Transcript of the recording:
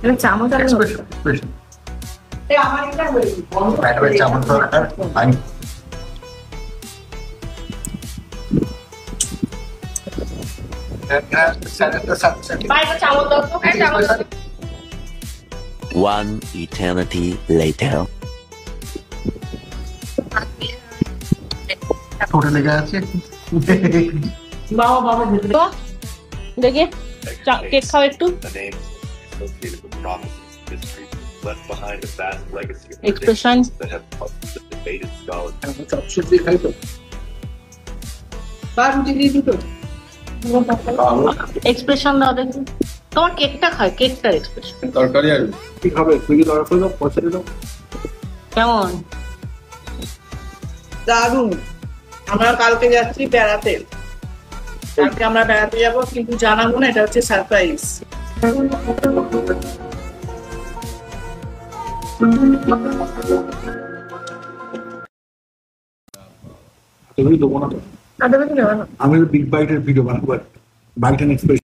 এটা চামচ আর এক্সপ্রেশন আমার এটা হয়েছে বাইরে চামচ দরকার পানি বাইরে চামচ দাও তো চামচ দাও। One eternity later. ঠোঁটে লেগে আছে বাবা বাবা তো দেখে কেক খাও একটু The name associated with promises, mysteries, left behind a vast legacy of Expression. predictions that have puzzled the debated scholars. চপসবজি খাই তো বা রুটি দিয়ে দুটো এক্সপ্রেশন দাও দেখি তোমার কেকটা খায় কেকটার এক্সপ্রেশন তরকারি আর কি খাবে তুই কি তরকারি দাও পয়সা দাও কেমন দারুণ আমরা কালকে যাচ্ছি বেড়াতে কালকে আমরা বেড়াতে যাব কিন্তু জানাবো না এটা হচ্ছে সারপ্রাইজ তুমি দেবো না তো আমি বিগ বাইটের ভিডিও বানাবো বাইট এন্ড এক্সপ্রেশন